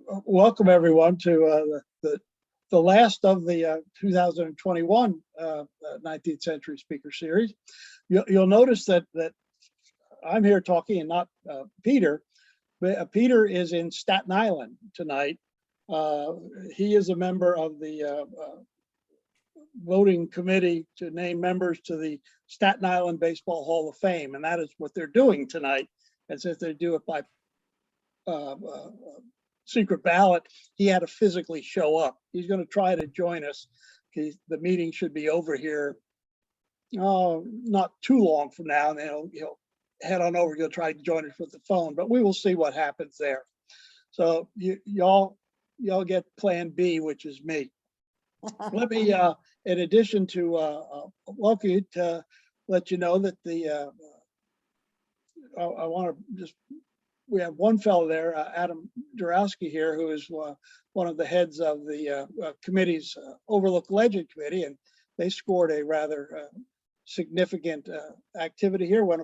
welcome everyone to the last of the 2021 19th Century Speaker Series. You'll notice that I'm here talking and not Peter. Peter is in Staten Island tonight. He is a member of the voting committee to name members to the Staten Island Baseball Hall of Fame, and that is what they're doing tonight. And since they do it by secret ballot, he had to physically show up. He's going to try to join us. The meeting should be over here not too long from now, and then he'll head on over. He'll try to join us with the phone, but we will see what happens there. So y'all get plan B, which is me. Let me, in addition to welcome you, to let you know that I want to just, we have one fellow there, Adam Dorowski here, who is one of the heads of the committee's Overlook Legend Committee, and they scored a rather significant activity here when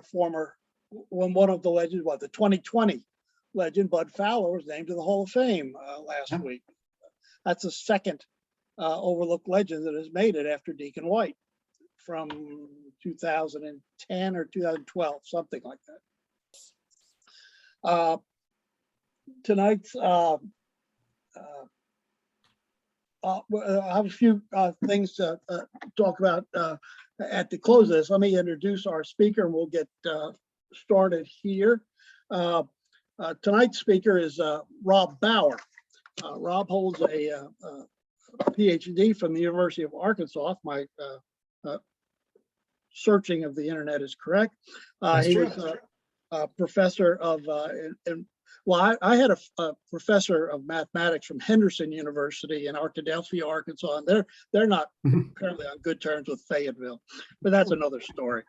one of the legends, the 2020 legend, Bud Fowler, was named to the Hall of Fame last week. That's the second Overlook legend that has made it after Deacon White from 2010 or 2012, something like that. Tonight's I have a few things to talk about at the close of this. Let me introduce our speaker and we'll get started here. Tonight's speaker is Rob Bauer. Rob holds a PhD from the University of Arkansas. My searching of the internet is correct. He was a professor of, I had a professor of mathematics from Henderson University in Arkadelphia, Arkansas, and they're not apparently on good terms with Fayetteville, but that's another story.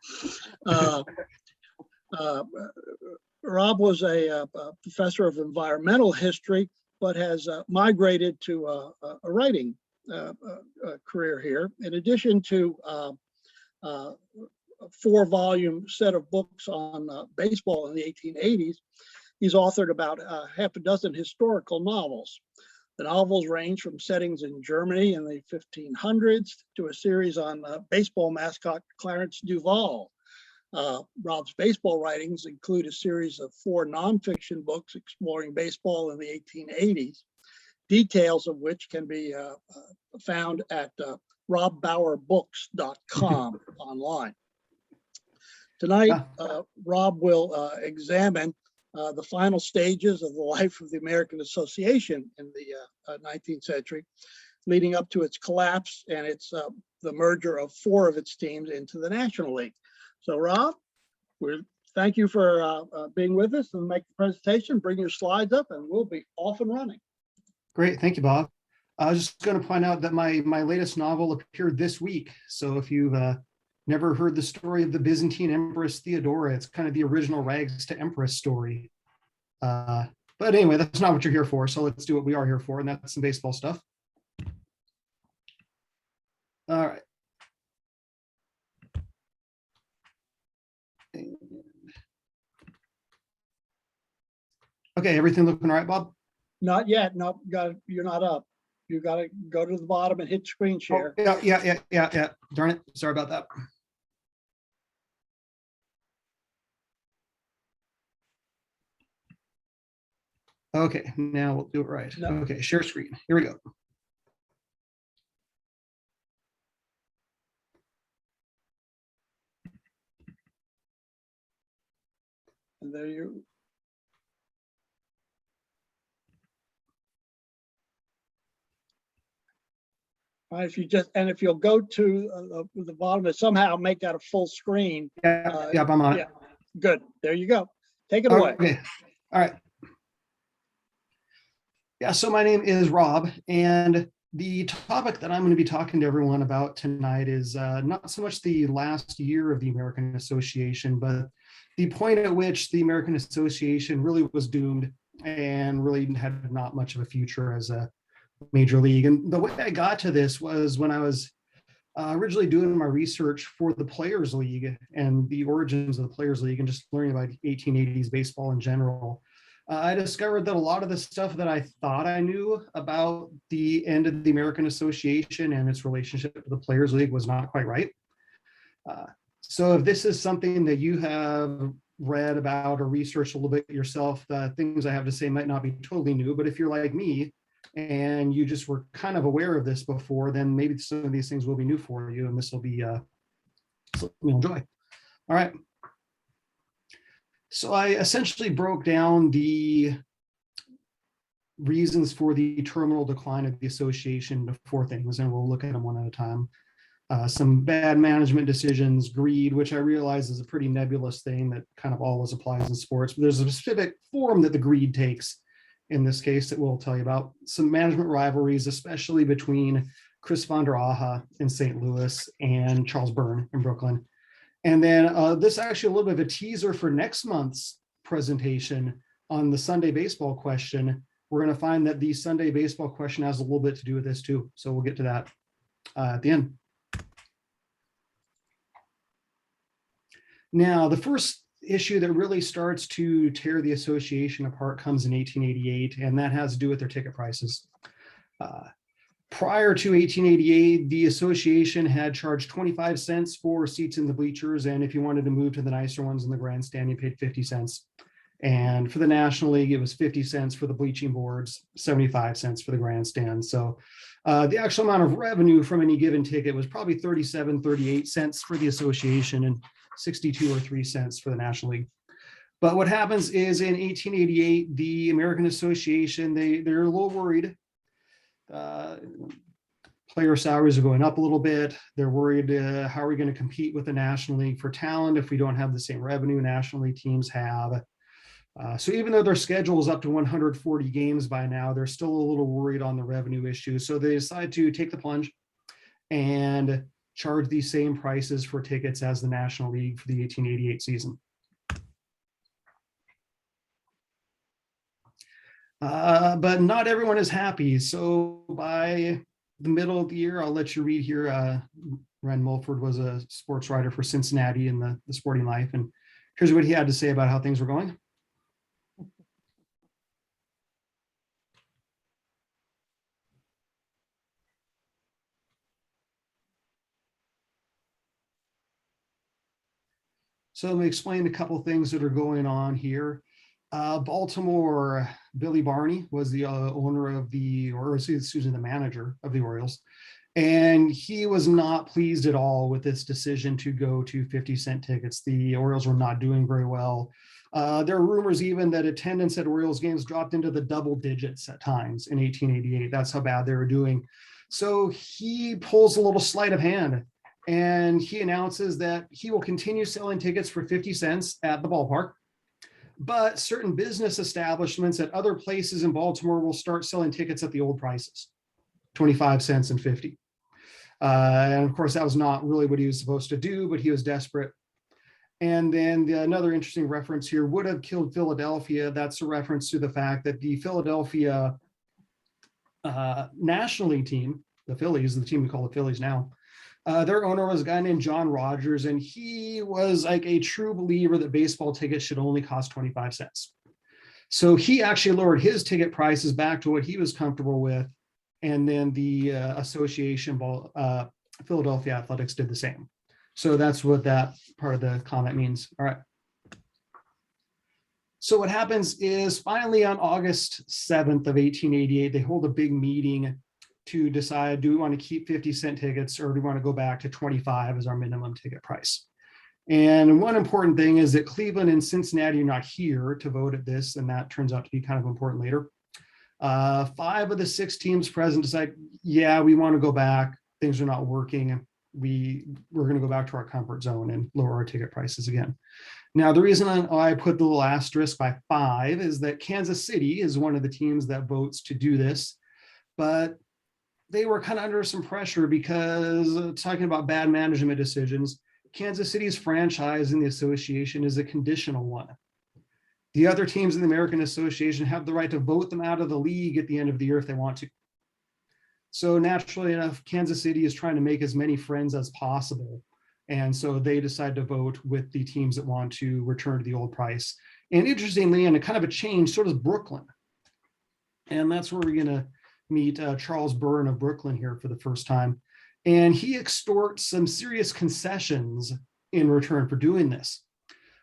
Rob was a professor of environmental history, but has migrated to a writing career here. In addition to a 4-volume set of books on baseball in the 1880s, he's authored about half a dozen historical novels. The novels range from settings in Germany in the 1500s to a series on baseball mascot Clarence Duval. Rob's baseball writings include a series of 4 nonfiction books exploring baseball in the 1880s, details of which can be found at robbauerbooks.com online. Tonight, Rob will examine the final stages of the life of the American Association in the 19th century, leading up to its collapse and the merger of 4 of its teams into the National League. So Rob, thank you for being with us and make the presentation, bring your slides up, and we'll be off and running. Great, thank you, Bob. I was just going to point out that my latest novel appeared this week. So if you've never heard the story of the Byzantine Empress Theodora, it's kind of the original rags to Empress story. But anyway, that's not what you're here for. So let's do what we are here for, and that's some baseball stuff. All right. Okay, everything looking all right, Bob? Not yet. No, you're not up. You got to go to the bottom and hit screen share. Oh, yeah. Darn it. Sorry about that. Okay, now we'll do it right. No. Okay, share screen. Here we go. And there you. If you'll go to the bottom and somehow make that a full screen. Yeah, I'm on it. Good. There you go. Take it away. Okay. All right. Yeah, so my name is Rob, and the topic that I'm going to be talking to everyone about tonight is not so much the last year of the American Association, but the point at which the American Association really was doomed and really had not much of a future as a major league. And the way I got to this was when I was originally doing my research for the Players League and the origins of the Players League and just learning about 1880s baseball in general. I discovered that a lot of the stuff that I thought I knew about the end of the American Association and its relationship to the Players League was not quite right. So if this is something that you have read about or researched a little bit yourself, the things I have to say might not be totally new, but if you're like me and you just were kind of aware of this before, then maybe some of these things will be new for you, and this will be something you'll enjoy. All right. So I essentially broke down the reasons for the terminal decline of the association to 4 things, and we'll look at them one at a time. Some bad management decisions, greed, which I realize is a pretty nebulous thing that kind of always applies in sports, but there's a specific form that the greed takes in this case that we'll tell you about. Some management rivalries, especially between Chris Vonderhaar in St. Louis and Charles Byrne in Brooklyn. And then this is actually a little bit of a teaser for next month's presentation on the Sunday baseball question. We're going to find that the Sunday baseball question has a little bit to do with this too. So we'll get to that at the end. Now, the first issue that really starts to tear the association apart comes in 1888, and that has to do with their ticket prices. Prior to 1888, the association had charged 25 cents for seats in the bleachers, and if you wanted to move to the nicer ones in the grandstand, you paid 50 cents. And for the National League, it was 50 cents for the bleaching boards, 75 cents for the grandstand. So the actual amount of revenue from any given ticket was probably 37, 38 cents for the association and 62 or 3 cents for the National League. But what happens is in 1888, the American Association, they're a little worried. Player salaries are going up a little bit. They're worried, how are we going to compete with the National League for talent if we don't have the same revenue National League teams have? So even though their schedule is up to 140 games by now, they're still a little worried on the revenue issue. So they decide to take the plunge and charge the same prices for tickets as the National League for the 1888 season. But not everyone is happy. So by the middle of the year, I'll let you read here. Ren Mulford was a sports writer for Cincinnati in the Sporting Life. And here's what he had to say about how things were going. So let me explain a couple of things that are going on here. Baltimore, Billy Barney was the owner of the manager of the Orioles. And he was not pleased at all with this decision to go to 50-cent tickets. The Orioles were not doing very well. There are rumors even that attendance at Orioles games dropped into the double digits at times in 1888. That's how bad they were doing. So he pulls a little sleight of hand, and he announces that he will continue selling tickets for 50 cents at the ballpark, but certain business establishments at other places in Baltimore will start selling tickets at the old prices, 25 cents and 50. And of course, that was not really what he was supposed to do, but he was desperate. And then another interesting reference here, would have killed Philadelphia. That's a reference to the fact that the Philadelphia National League team, the Phillies, the team we call the Phillies now, their owner was a guy named John Rogers, and he was like a true believer that baseball tickets should only cost 25 cents. So he actually lowered his ticket prices back to what he was comfortable with. And then the association, Philadelphia Athletics, did the same. So that's what that part of the comment means. All right. So what happens is finally on August 7th of 1888, they hold a big meeting to decide, do we want to keep 50-cent tickets or do we want to go back to 25 as our minimum ticket price? And one important thing is that Cleveland and Cincinnati are not here to vote at this, and that turns out to be kind of important later. 5 of the 6 teams present decide, yeah, we want to go back. Things are not working. We're going to go back to our comfort zone and lower our ticket prices again. Now, the reason I put the little asterisk by 5 is that Kansas City is one of the teams that votes to do this, but they were kind of under some pressure because talking about bad management decisions, Kansas City's franchise in the association is a conditional one. The other teams in the American Association have the right to vote them out of the league at the end of the year if they want to. So naturally enough, Kansas City is trying to make as many friends as possible. And so they decide to vote with the teams that want to return to the old price. And interestingly, and a kind of a change, so does Brooklyn. And that's where we're going to meet Charles Byrne of Brooklyn here for the first time. And he extorts some serious concessions in return for doing this.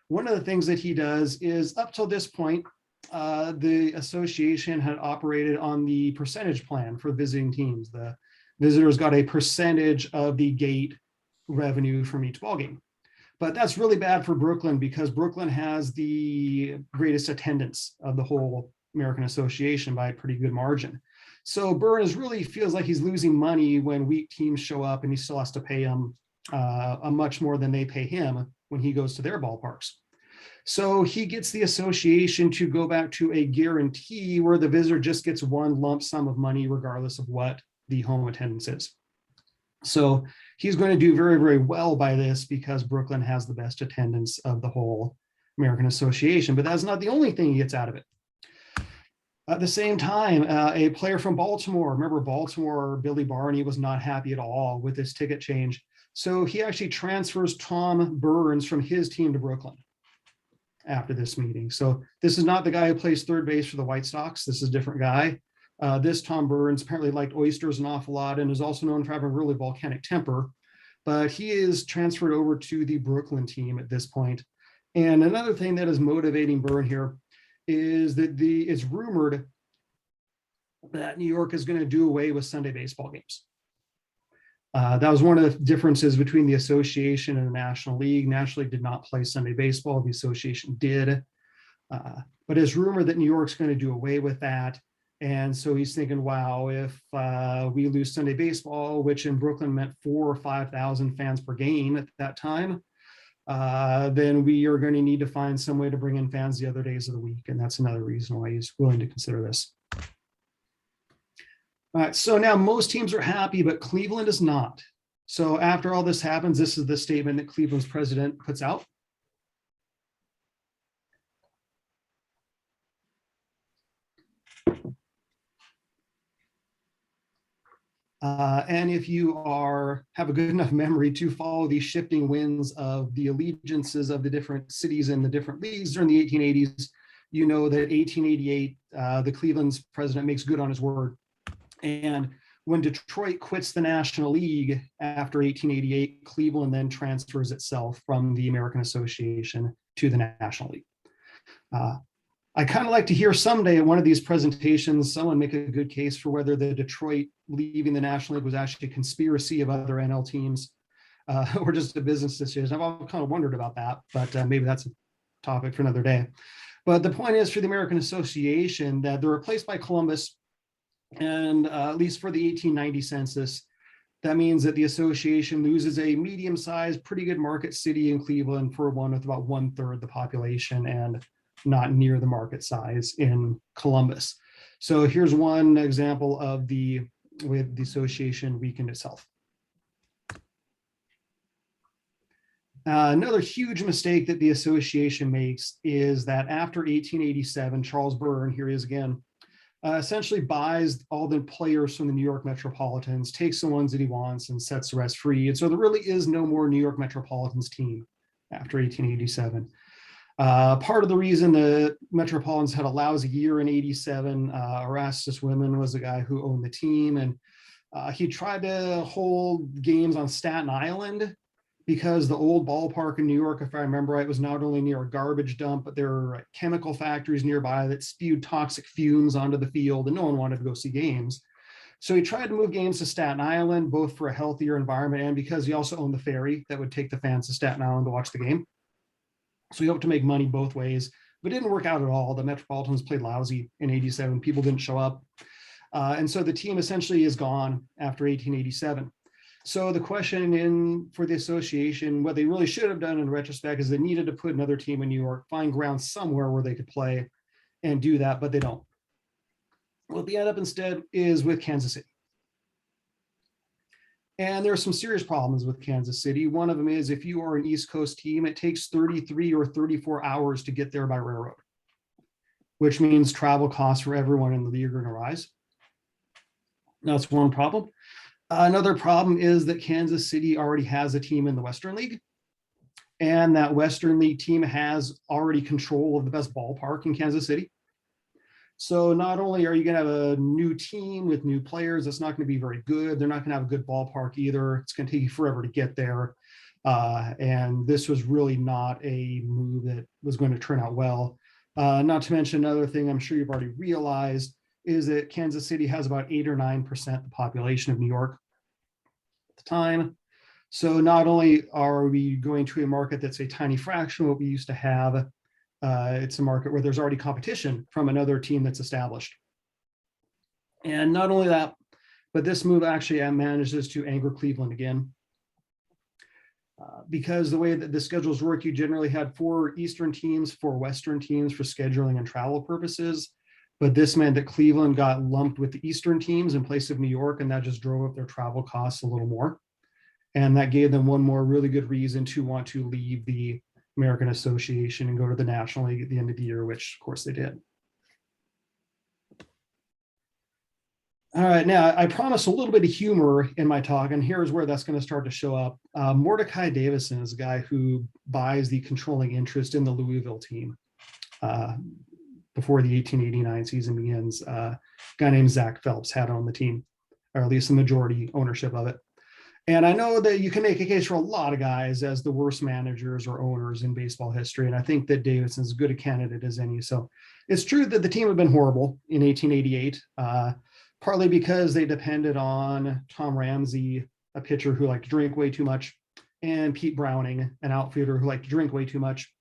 One of the things that he does is, up till this point, the association had operated on the percentage plan for visiting teams. The visitors got a percentage of the gate revenue from each ballgame. But that's really bad for Brooklyn because Brooklyn has the greatest attendance of the whole American Association by a pretty good margin. So Byrne really feels like he's losing money when weak teams show up and he still has to pay them a much more than they pay him when he goes to their ballparks. So he gets the association to go back to a guarantee where the visitor just gets one lump sum of money regardless of what the home attendance is. So he's going to do very, very well by this because Brooklyn has the best attendance of the whole American Association, but that's not the only thing he gets out of it. At the same time, a player from Baltimore, remember Baltimore, Billy Barney was not happy at all with this ticket change. So he actually transfers Tom Burns from his team to Brooklyn after this meeting. So this is not the guy who plays third base for the White Sox. This is a different guy. This Tom Burns apparently liked oysters an awful lot and is also known for having a really volcanic temper, but he is transferred over to the Brooklyn team at this point. And another thing that is motivating Byrne here is that it's rumored that New York is going to do away with Sunday baseball games. That was one of the differences between the association and the National League. National League did not play Sunday baseball. The association did. But it's rumored that New York's going to do away with that. And so he's thinking, wow, if we lose Sunday baseball, which in Brooklyn meant 4,000 or 5,000 fans per game at that time, then we are going to need to find some way to bring in fans the other days of the week. And that's another reason why he's willing to consider this. All right, so now most teams are happy, but Cleveland is not. So after all this happens, this is the statement that Cleveland's president puts out. And if you have a good enough memory to follow the shifting winds of the allegiances of the different cities and the different leagues during the 1880s, you know that 1888, the Cleveland's president makes good on his word. And when Detroit quits the National League after 1888, Cleveland then transfers itself from the American Association to the National League. I kind of like to hear someday at one of these presentations, someone make a good case for whether the Detroit leaving the National League was actually a conspiracy of other NL teams or just a business decision. I've always kind of wondered about that, but maybe that's a topic for another day. But the point is for the American Association that they're replaced by Columbus, and at least for the 1890 census, that means that the association loses a medium-sized, pretty good market city in Cleveland for one with about 1/3 the population and not near the market size in Columbus. So here's one example of the way the association weakened itself. Another huge mistake that the association makes is that after 1887, Charles Byrne, here he is again, essentially buys all the players from the New York Metropolitans, takes the ones that he wants and sets the rest free. And so there really is no more New York Metropolitans team after 1887. Part of the reason the Metropolitans had a lousy year in 87, Erastus Wiman was the guy who owned the team, and he tried to hold games on Staten Island because the old ballpark in New York, if I remember right, was not only near a garbage dump, but there were chemical factories nearby that spewed toxic fumes onto the field, and no one wanted to go see games. So he tried to move games to Staten Island, both for a healthier environment and because he also owned the ferry that would take the fans to Staten Island to watch the game. So he hoped to make money both ways, but it didn't work out at all. The Metropolitans played lousy in 87. People didn't show up. And so the team essentially is gone after 1887. So the question for the association, what they really should have done in retrospect is they needed to put another team in New York, find ground somewhere where they could play and do that, but they don't. What they end up instead is with Kansas City. And there are some serious problems with Kansas City. One of them is if you are an East Coast team, it takes 33 or 34 hours to get there by railroad, which means travel costs for everyone in the league are going to rise. That's one problem. Another problem is that Kansas City already has a team in the Western League. and that Western League team has already control of the best ballpark in Kansas City. So not only are you going to have a new team with new players, it's not going to be very good. They're not going to have a good ballpark either. It's going to take you forever to get there. And this was really not a move that was going to turn out well. Not to mention another thing I'm sure you've already realized is that Kansas City has about 8 or 9% the population of New York at the time. So not only are we going to a market that's a tiny fraction of what we used to have, it's a market where there's already competition from another team that's established. And not only that, but this move actually manages to anger Cleveland again. Because the way that the schedules work, you generally had 4 Eastern teams, 4 Western teams for scheduling and travel purposes. But this meant that Cleveland got lumped with the Eastern teams in place of New York, and that just drove up their travel costs a little more. And that gave them one more really good reason to want to leave the American Association and go to the National League at the end of the year, which of course they did. All right, now I promised a little bit of humor in my talk, and here's where that's going to start to show up. Mordecai Davison is a guy who buys the controlling interest in the Louisville team before the 1889 season begins. A guy named Zach Phelps had on the team, or at least the majority ownership of it. And I know that you can make a case for a lot of guys as the worst managers or owners in baseball history. And I think that Davidson's as good a candidate as any. So it's true that the team had been horrible in 1888, partly because they depended on Tom Ramsey, a pitcher who liked to drink way too much, and Pete Browning, an outfielder who liked to drink way too much.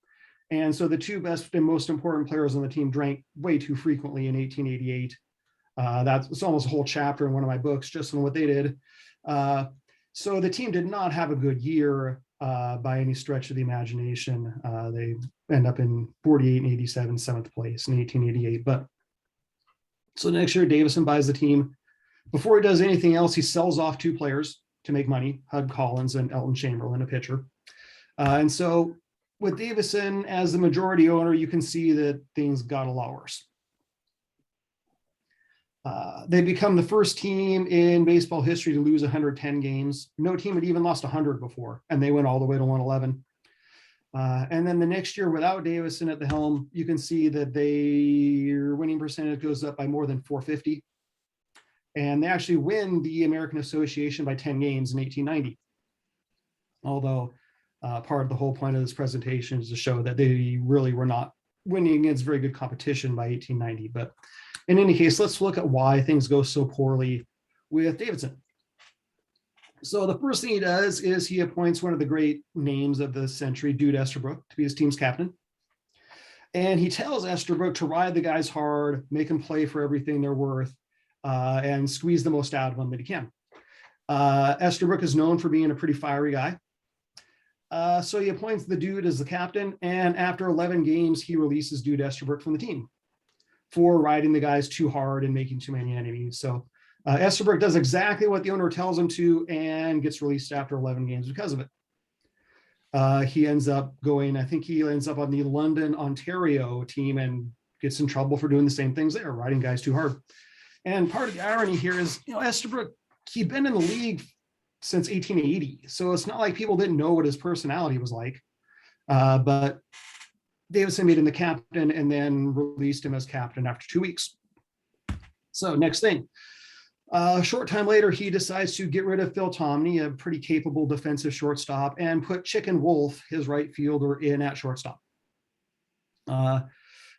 And so the 2 best and most important players on the team drank way too frequently in 1888. It's almost a whole chapter in one of my books just on what they did. So the team did not have a good year by any stretch of the imagination. They end up in 48 and 87, 7th place in 1888. But so next year, Davison buys the team. Before he does anything else, he sells off 2 players to make money, Hud Collins and Elton Chamberlain, a pitcher. And so with Davison as the majority owner, you can see that things got a lot worse. They become the first team in baseball history to lose 110 games. No team had even lost 100 before, and they went all the way to 111. And then the next year, without Davison at the helm, you can see that their winning percentage goes up by more than 450. And they actually win the American Association by 10 games in 1890. Although part of the whole point of this presentation is to show that they really were not winning against very good competition by 1890. But in any case, let's look at why things go so poorly with Davison. So the first thing he does is he appoints one of the great names of the century, Dude Estabrook, to be his team's captain. And he tells Estabrook to ride the guys hard, make them play for everything they're worth, and squeeze the most out of them that he can. Estabrook is known for being a pretty fiery guy. So he appoints the Dude as the captain, and after 11 games, he releases Dude Estabrook from the team for riding the guys too hard and making too many enemies. So Estabrook does exactly what the owner tells him to and gets released after 11 games because of it. He ends up going, I think he ends up on the London, Ontario team and gets in trouble for doing the same things there, riding guys too hard. And part of the irony here is, Estabrook, he'd been in the league since 1880. So it's not like people didn't know what his personality was like. But Davison made him the captain and then released him as captain after 2 weeks. So next thing, a short time later, he decides to get rid of Phil Tomney, a pretty capable defensive shortstop, and put Chicken Wolf, his right fielder, in at shortstop.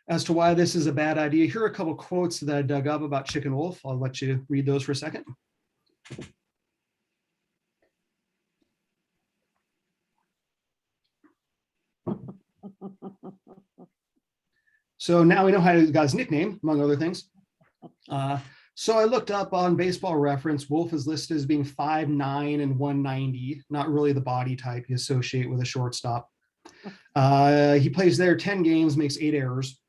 As to why this is a bad idea, here are a couple quotes that I dug up about Chicken Wolf. I'll let you read those for a second. So now we know how he got his nickname, among other things. So I looked up on Baseball Reference. Wolf is listed as being 5'9" and 190, not really the body type you associate with a shortstop. He plays there 10 games, makes 8 errors.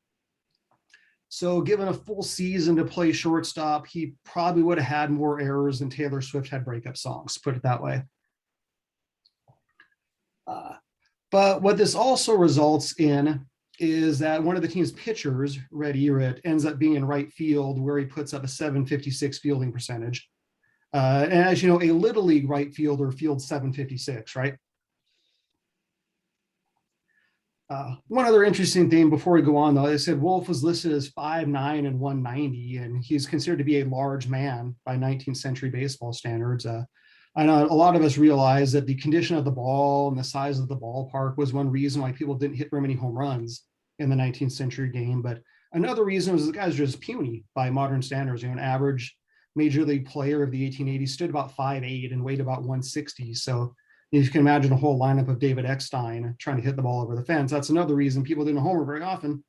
So given a full season to play shortstop, he probably would have had more errors than Taylor Swift had breakup songs, put it that way. But what this also results in is that one of the team's pitchers, Red Errett, ends up being in right field where he puts up a 756 fielding percentage. And as you know, a little league right fielder fields 756, right? One other interesting thing before we go on, though, I said Wolf was listed as 5'9" and 190, and he's considered to be a large man by 19th century baseball standards. I know a lot of us realize that the condition of the ball and the size of the ballpark was one reason why people didn't hit very many home runs in the 19th century game. But another reason was the guys were just puny by modern standards. An average major league player of the 1880s stood about 5'8" and weighed about 160. So you can imagine a whole lineup of David Eckstein trying to hit the ball over the fence. That's another reason people didn't homer very often,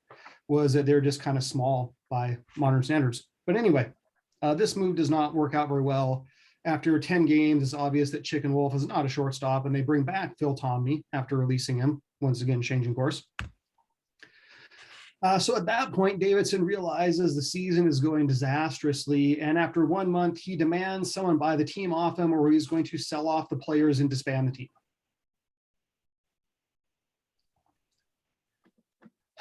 was that they're just kind of small by modern standards. But anyway, this move does not work out very well. After 10 games, it's obvious that Chicken Wolf is not a shortstop, and they bring back Phil Tomney after releasing him, once again changing course. So at that point, Davidson realizes the season is going disastrously, and after 1 month, he demands someone buy the team off him, or he's going to sell off the players and disband the team.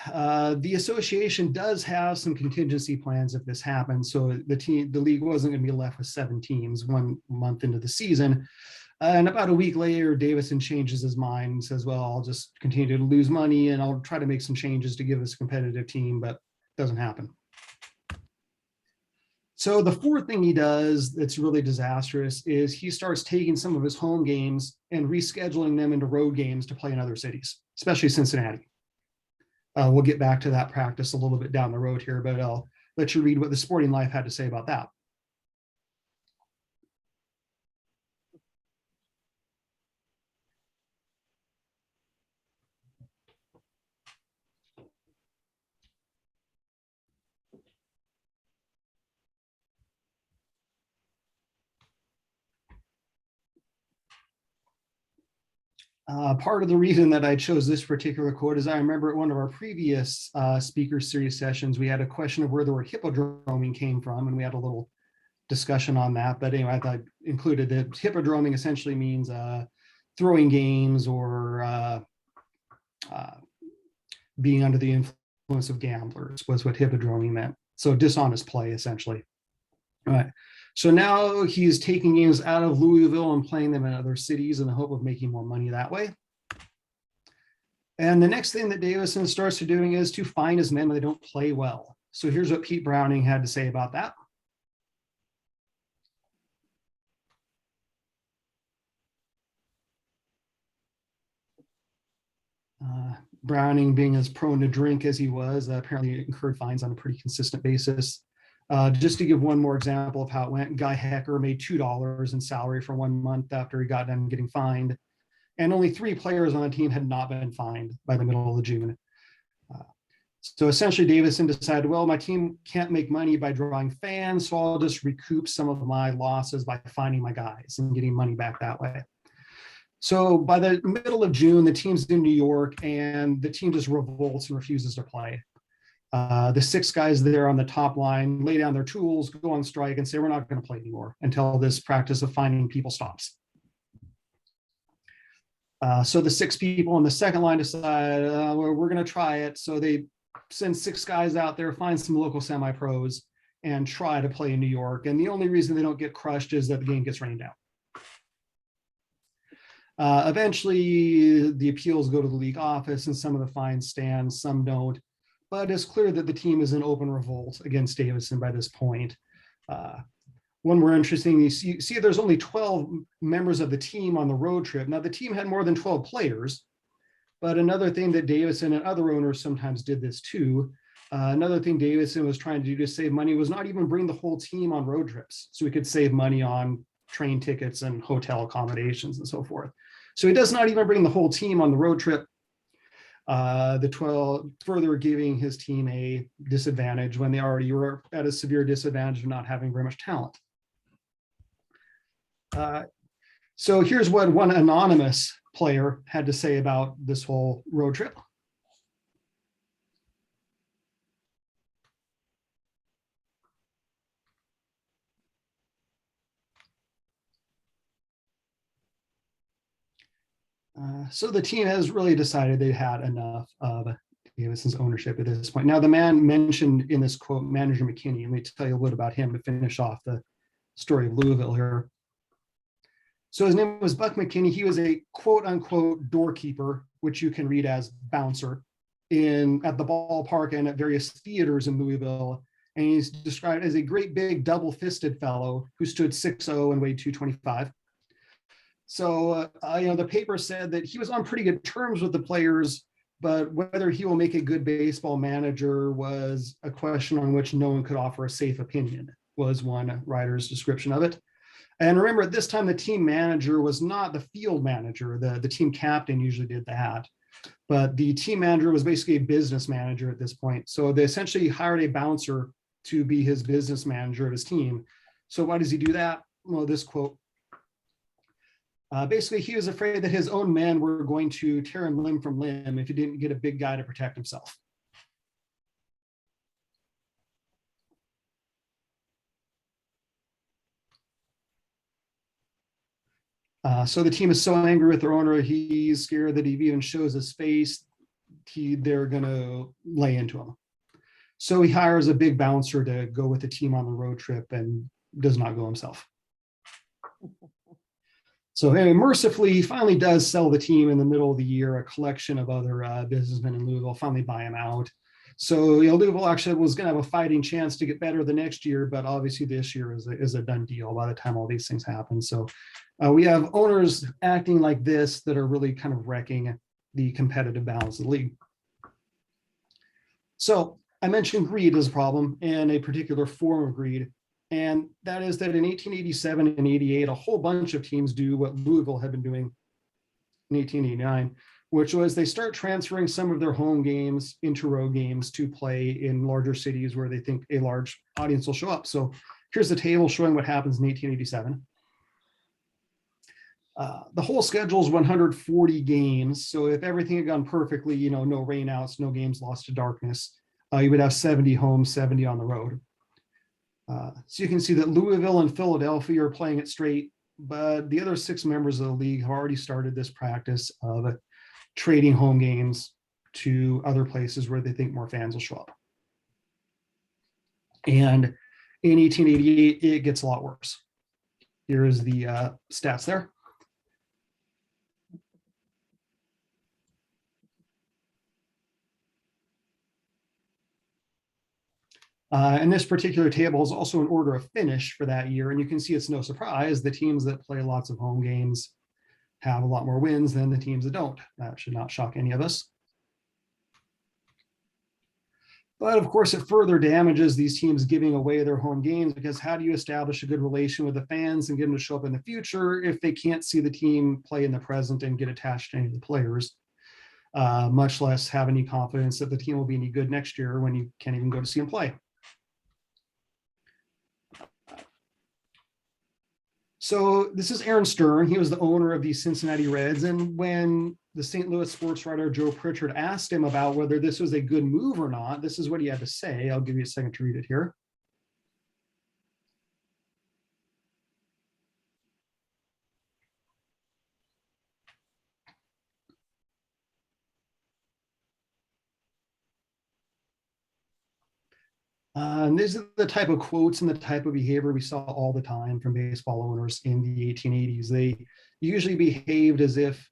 The association does have some contingency plans if this happens. So the league wasn't going to be left with 7 teams 1 month into the season. And about a week later, Davison changes his mind and says, well, I'll just continue to lose money and I'll try to make some changes to give us a competitive team, but it doesn't happen. So the fourth thing he does that's really disastrous is he starts taking some of his home games and rescheduling them into road games to play in other cities, especially Cincinnati. We'll get back to that practice a little bit down the road here, but I'll let you read what the Sporting Life had to say about that. Part of the reason that I chose this particular quote is I remember at one of our previous speaker series sessions, we had a question of where the word hippodroming came from, and we had a little discussion on that. But anyway, I thought I included that hippodroming essentially means throwing games or being under the influence of gamblers was what hippodroming meant. So dishonest play, essentially. All right. So now he's taking games out of Louisville and playing them in other cities in the hope of making more money that way. And the next thing that Davison starts to doing is to fine his men when they don't play well. So here's what Pete Browning had to say about that. Browning, being as prone to drink as he was, apparently incurred fines on a pretty consistent basis. Just to give one more example of how it went, Guy Hecker made $2 in salary for 1 month after he got done getting fined. And only 3 players on the team had not been fined by the middle of June. So essentially Davison decided, well, my team can't make money by drawing fans, so I'll just recoup some of my losses by fining my guys and getting money back that way. So by the middle of June, the team's in New York and the team just revolts and refuses to play. The 6 guys there on the top line lay down their tools, go on strike, and say, we're not going to play anymore until this practice of finding people stops. So the 6 people on the second line decide, we're going to try it. So they send 6 guys out there, find some local semi-pros, and try to play in New York. And the only reason they don't get crushed is that the game gets rained out. Eventually, the appeals go to the league office, and some of the fines stand, some don't. But it's clear that the team is in open revolt against Davison by this point. One more interesting, you see there's only 12 members of the team on the road trip. Now, the team had more than 12 players, but another thing that Davison and other owners sometimes did this too. Another thing Davison was trying to do to save money was not even bring the whole team on road trips, so we could save money on train tickets and hotel accommodations and so forth. So he does not even bring the whole team on the road trip. The 12 further giving his team a disadvantage when they already were at a severe disadvantage of not having very much talent. So here's what one anonymous player had to say about this whole road trip. So the team has really decided they had enough of Davison's ownership at this point. Now, the man mentioned in this quote, manager McKinney, let me tell you a little about him to finish off the story of Louisville here. So his name was Buck McKinney. He was a quote unquote doorkeeper, which you can read as bouncer at the ballpark and at various theaters in Louisville. And he's described as a great big double-fisted fellow who stood 6'0" and weighed 225. So, the paper said that he was on pretty good terms with the players, but whether he will make a good baseball manager was a question on which no one could offer a safe opinion, was one writer's description of it. And remember, at this time, the team manager was not the field manager. The team captain usually did that. But the team manager was basically a business manager at this point. So they essentially hired a bouncer to be his business manager of his team. So why does he do that? Well, this quote. Basically, he was afraid that his own men were going to tear him limb from limb if he didn't get a big guy to protect himself. So the team is so angry with their owner, he's scared that if he even shows his face, they're going to lay into him. So he hires a big bouncer to go with the team on the road trip and does not go himself. So mercifully, he finally does sell the team in the middle of the year. A collection of other businessmen in Louisville finally buy him out. So Louisville actually was going to have a fighting chance to get better the next year, but obviously this year is a done deal by the time all these things happen. So we have owners acting like this that are really kind of wrecking the competitive balance of the league. So I mentioned greed as a problem and a particular form of greed. And that is that in 1887 and 88, a whole bunch of teams do what Louisville had been doing in 1889, which was they start transferring some of their home games into road games to play in larger cities where they think a large audience will show up. So here's the table showing what happens in 1887. The whole schedule is 140 games. So if everything had gone perfectly, no rainouts, no games lost to darkness, you would have 70 home, 70 on the road. So you can see that Louisville and Philadelphia are playing it straight, but the other 6 members of the league have already started this practice of trading home games to other places where they think more fans will show up. And in 1888, it gets a lot worse. Here's the stats there. And this particular table is also an order of finish for that year. And you can see it's no surprise the teams that play lots of home games have a lot more wins than the teams that don't. That should not shock any of us. But of course, it further damages these teams giving away their home games, because how do you establish a good relation with the fans and get them to show up in the future if they can't see the team play in the present and get attached to any of the players, much less have any confidence that the team will be any good next year when you can't even go to see them play. So this is Aaron Stern. He was the owner of the Cincinnati Reds. And when the St. Louis sports writer Joe Pritchard asked him about whether this was a good move or not, this is what he had to say. I'll give you a second to read it here. And these are the type of quotes and the type of behavior we saw all the time from baseball owners in the 1880s. They usually behaved as if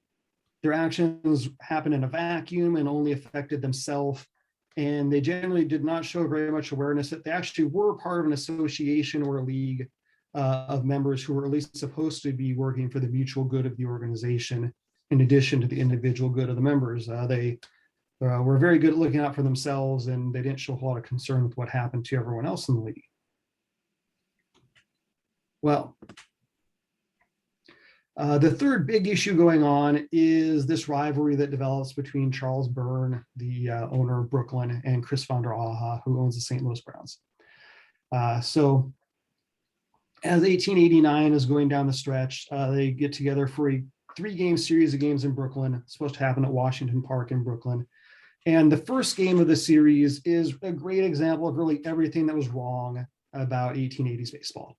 their actions happened in a vacuum and only affected themselves. And they generally did not show very much awareness that they actually were part of an association or a league of members who were at least supposed to be working for the mutual good of the organization, in addition to the individual good of the members. They were very good at looking out for themselves, and they didn't show a lot of concern with what happened to everyone else in the league. Well, the third big issue going on is this rivalry that develops between Charles Byrne, the owner of Brooklyn, and Chris Vonderhaar, who owns the St. Louis Browns. So as 1889 is going down the stretch, they get together for a 3-game series of games in Brooklyn. It's supposed to happen at Washington Park in Brooklyn. And the first game of the series is a great example of really everything that was wrong about 1880s baseball.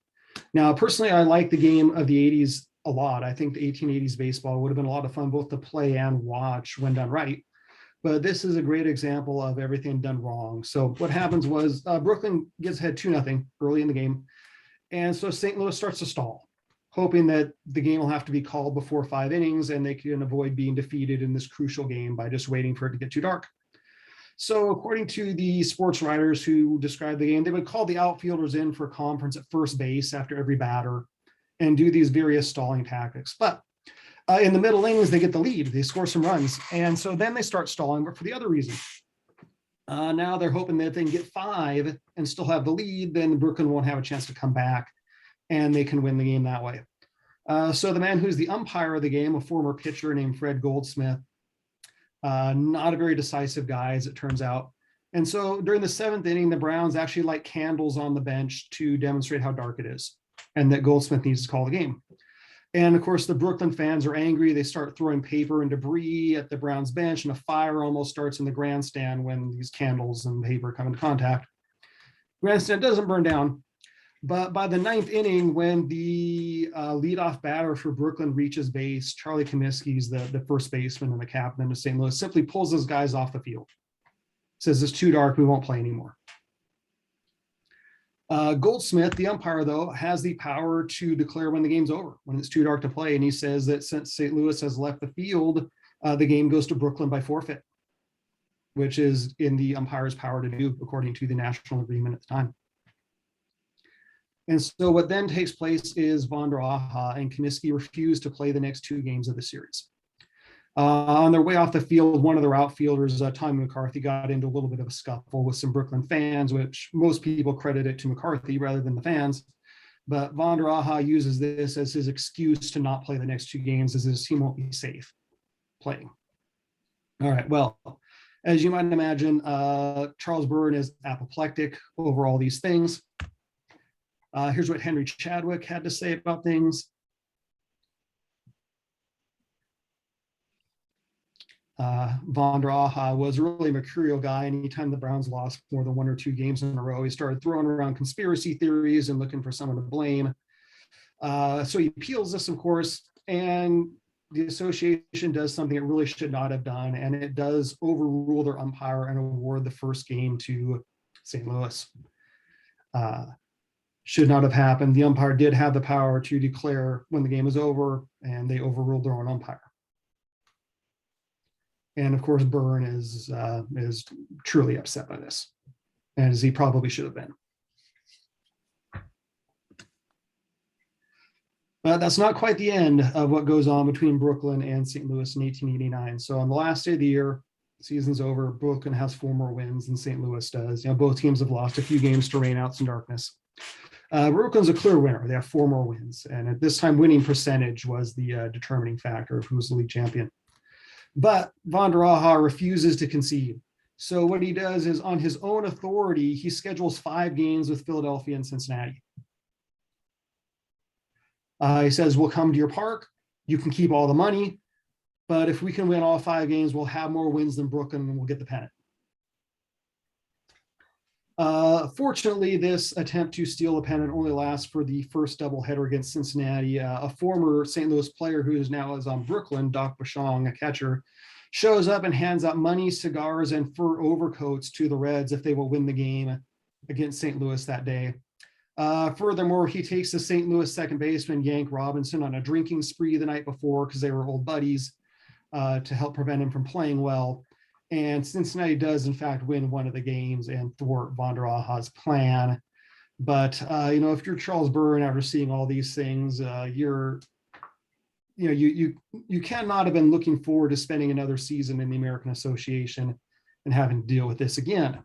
Now, personally, I like the game of the 80s a lot. I think the 1880s baseball would have been a lot of fun both to play and watch when done right. But this is a great example of everything done wrong. So what happens was Brooklyn gets ahead 2-0 early in the game. And so St. Louis starts to stall, hoping that the game will have to be called before 5 innings and they can avoid being defeated in this crucial game by just waiting for it to get too dark. So according to the sports writers who described the game, they would call the outfielders in for a conference at first base after every batter and do these various stalling tactics. But in the middle innings, they get the lead. They score some runs. And so then they start stalling, but for the other reason. Now they're hoping that if they can get 5 and still have the lead, then Brooklyn won't have a chance to come back and they can win the game that way. So the man who's the umpire of the game, a former pitcher named Fred Goldsmith, not a very decisive guy, as it turns out. And so during the 7th inning, the Browns actually light candles on the bench to demonstrate how dark it is and that Goldsmith needs to call the game. And of course, the Brooklyn fans are angry. They start throwing paper and debris at the Browns bench, and a fire almost starts in the grandstand when these candles and paper come into contact. Grandstand doesn't burn down, but by the 9th inning, when the leadoff batter for Brooklyn reaches base, Charlie Comiskey's the first baseman and the captain of St. Louis, simply pulls those guys off the field. Says it's too dark, we won't play anymore. Goldsmith, the umpire, though, has the power to declare when the game's over, when it's too dark to play. And he says that since St. Louis has left the field, the game goes to Brooklyn by forfeit, which is in the umpire's power to do, according to the national agreement at the time. And so what then takes place is Vonderhaar and Comiskey refuse to play the next 2 games of the series. On their way off the field, one of their outfielders, Tommy McCarthy, got into a little bit of a scuffle with some Brooklyn fans, which most people credit it to McCarthy rather than the fans. But Vonderhaar uses this as his excuse to not play the next 2 games, as his team won't be safe playing. All right, well, as you might imagine, Charles Byrne is apoplectic over all these things. Here's what Henry Chadwick had to say about things. Vonderhaar was really a mercurial guy. Anytime the Browns lost more than 1 or 2 games in a row, he started throwing around conspiracy theories and looking for someone to blame. So he appeals this, of course, and the association does something it really should not have done, and it does overrule their umpire and award the first game to St. Louis. Should not have happened. The umpire did have the power to declare when the game was over, and they overruled their own umpire. And of course, Byrne is truly upset by this, as he probably should have been. But that's not quite the end of what goes on between Brooklyn and St. Louis in 1889. So on the last day of the year, season's over, Brooklyn has 4 more wins than St. Louis does. Both teams have lost a few games to rainouts and darkness. Brooklyn's a clear winner. They have 4 more wins. And at this time, winning percentage was the determining factor of who was the league champion. But Vonderhaar refuses to concede. So what he does is, on his own authority, he schedules 5 games with Philadelphia and Cincinnati. He says, we'll come to your park. You can keep all the money. But if we can win all 5 games, we'll have more wins than Brooklyn and we'll get the pennant. Fortunately, this attempt to steal the pennant only lasts for the first doubleheader against Cincinnati. A former St. Louis player who is now on Brooklyn, Doc Bashong, a catcher, shows up and hands out money, cigars, and fur overcoats to the Reds if they will win the game against St. Louis that day. Furthermore, he takes the St. Louis second baseman, Yank Robinson, on a drinking spree the night before because they were old buddies to help prevent him from playing well. And Cincinnati does, in fact, win one of the games and thwart Vonderhaar's plan. But, if you're Charles Byrne, after seeing all these things, you cannot have been looking forward to spending another season in the American Association and having to deal with this again.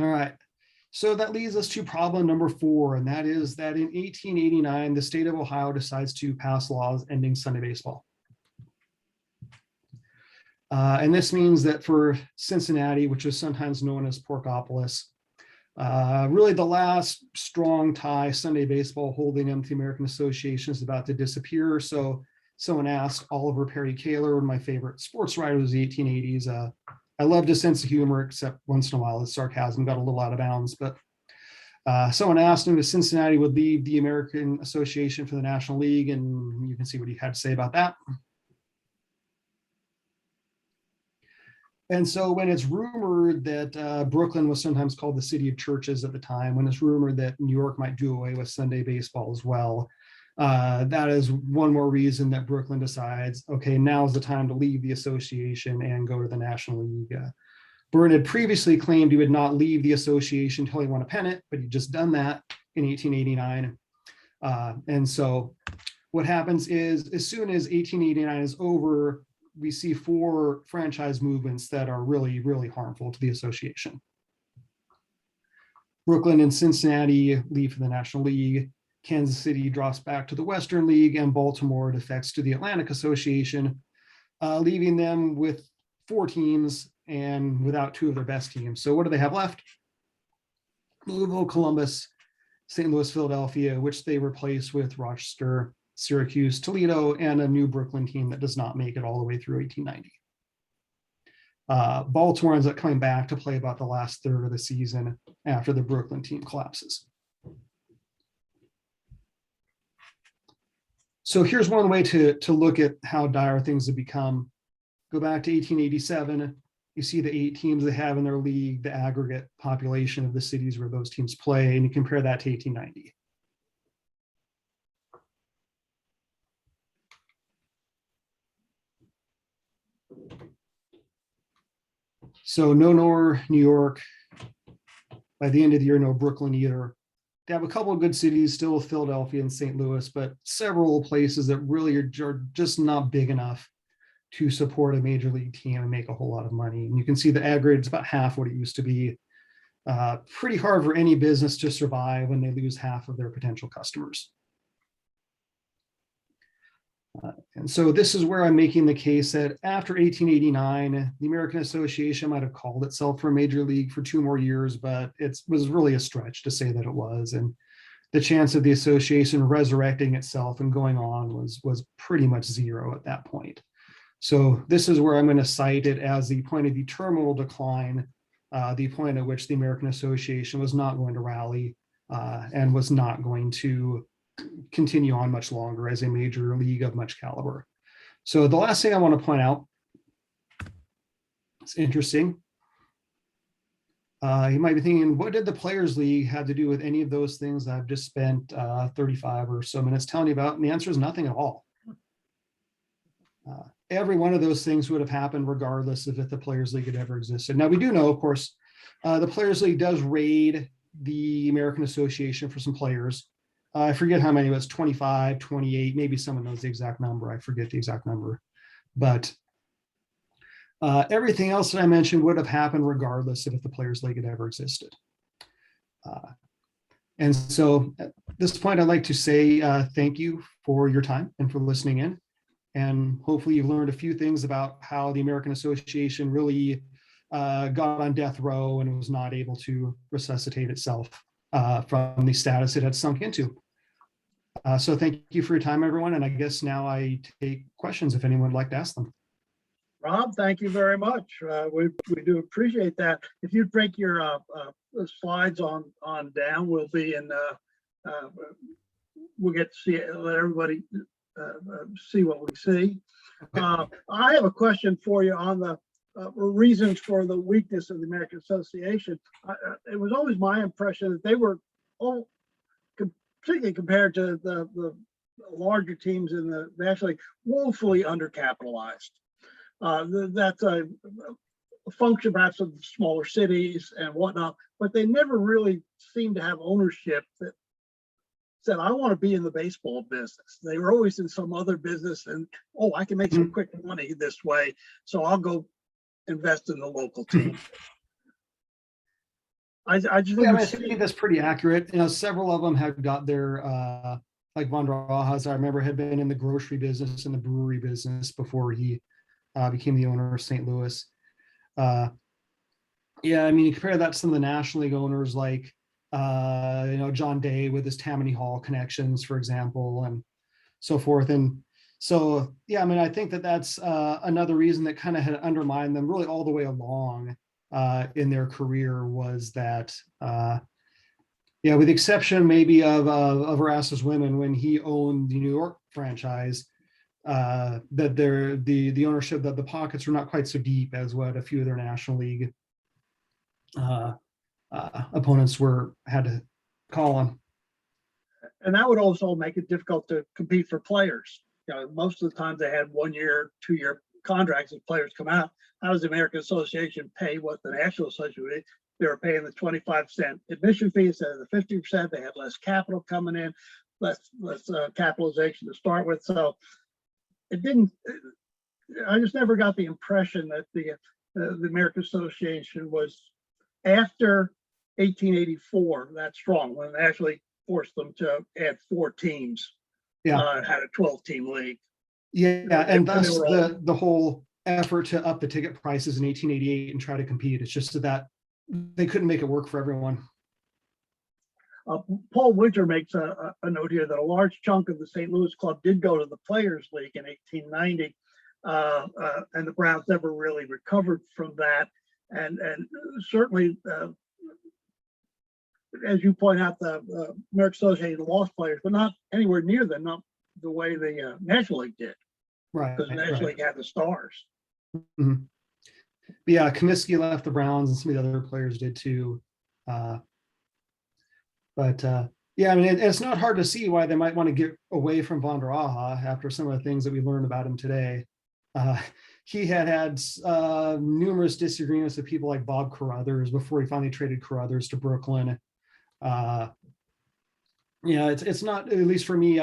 All right. So that leads us to problem number 4, and that is that in 1889, the state of Ohio decides to pass laws ending Sunday baseball. And this means that for Cincinnati, which is sometimes known as Porkopolis, really the last strong tie Sunday baseball holding them to the American Association is about to disappear. So someone asked Oliver Perry Kaler, one of my favorite sports writers of the 1880s. I loved his sense of humor, except once in a while his sarcasm got a little out of bounds. But someone asked him if Cincinnati would leave the American Association for the National League, and you can see what he had to say about that. And so when it's rumored that Brooklyn was sometimes called the city of churches at the time, when it's rumored that New York might do away with Sunday baseball as well, that is one more reason that Brooklyn decides, okay, now's the time to leave the association and go to the National League. Byrne had previously claimed he would not leave the association until he won a pennant, but he'd just done that in 1889. And so what happens is, as soon as 1889 is over, we see 4 franchise movements that are really, really harmful to the association. Brooklyn and Cincinnati leave for the National League. Kansas City drops back to the Western League, and Baltimore defects to the Atlantic Association, leaving them with 4 teams and without 2 of their best teams. So what do they have left? Louisville, Columbus, St. Louis, Philadelphia, which they replace with Rochester, Syracuse, Toledo, and a new Brooklyn team that does not make it all the way through 1890. Baltimore ends up coming back to play about the last third of the season after the Brooklyn team collapses. So here's one way to look at how dire things have become. Go back to 1887. You see the 8 teams they have in their league, the aggregate population of the cities where those teams play, and you compare that to 1890. So no New York. By the end of the year, no Brooklyn either. They have a couple of good cities still, Philadelphia and St. Louis, but several places that really are just not big enough to support a major league team and make a whole lot of money. And you can see the aggregate is about half what it used to be. Pretty hard for any business to survive when they lose half of their potential customers. And so this is where I'm making the case that after 1889, the American Association might have called itself for a major league for 2 more years, but it was really a stretch to say that it was. And the chance of the association resurrecting itself and going on was pretty much 0 at that point. So this is where I'm going to cite it as the point of the terminal decline, the point at which the American Association was not going to rally and was not going to continue on much longer as a major league of much caliber. So the last thing I want to point out, it's interesting. You might be thinking, what did the Players League have to do with any of those things I've just spent 35 or so minutes telling you about? And the answer is nothing at all. Every one of those things would have happened regardless of if the Players League had ever existed. Now we do know, of course, the Players League does raid the American Association for some players. I forget how many, it was 25, 28, maybe someone knows the exact number. I forget the exact number. But everything else that I mentioned would have happened regardless of if the Players League had ever existed. And so at this point, I'd like to say thank you for your time and for listening in. And hopefully you've learned a few things about how the American Association really got on death row and was not able to resuscitate itself from the status it had sunk into. So thank you for your time, everyone. And I guess now I take questions if anyone would like to ask them. Rob, thank you very much. We do appreciate that. If you'd break your slides on down, we'll be in. We'll get to see it, let everybody see what we see. I have a question for you on the reasons for the weakness of the American Association. It was always my impression that they were all, particularly compared to the larger teams in the National League, woefully undercapitalized. That's a function perhaps of smaller cities and whatnot, but they never really seemed to have ownership that said, I want to be in the baseball business. They were always in some other business and, oh, I can make some quick money this way, so I'll go invest in the local team. I just I think that's pretty accurate. You know, several of them have got their, like Vonderhaar, I remember, had been in the grocery business and the brewery business before he became the owner of St. Louis. Yeah, I mean, you compare that to some of the National League owners like, you know, John Day with his Tammany Hall connections, for example, and so forth. And so, yeah, I mean, I think that that's another reason that kind of had undermined them really all the way along in their career was that, yeah, with the exception maybe of Erasmus Women when he owned the New York franchise, that the ownership, that the pockets were not quite so deep as what a few of their National League opponents had to call on. And that would also make it difficult to compete for players. Most of the time they had 1 year, 2 year contracts as players come out. How does the American Association pay what the National Association did? They were paying the 25-cent admission fee instead of the 50%. They had less capital coming in, less capitalization to start with. So it didn't. I just never got the impression that the American Association was after 1884 that strong, when they actually forced them to add 4 teams. Yeah, Had a 12-team league. yeah, and thus the whole effort to up the ticket prices in 1888 and try to compete. It's just that they couldn't make it work for everyone. Paul Winter makes a note here that a large chunk of the St. Louis club did go to the Players League in 1890, and the Browns never really recovered from that. And certainly, as you point out, the American Association lost players, but not anywhere near not the way the National League did. Right. Because the National League had the stars. Mm-hmm. But yeah, Comiskey left the Browns, and some of the other players did too. But yeah, I mean, it's not hard to see why they might want to get away from Vonderhaar after some of the things that we learned about him today. He had numerous disagreements with people like Bob Carruthers before he finally traded Carruthers to Brooklyn. It's not, at least for me,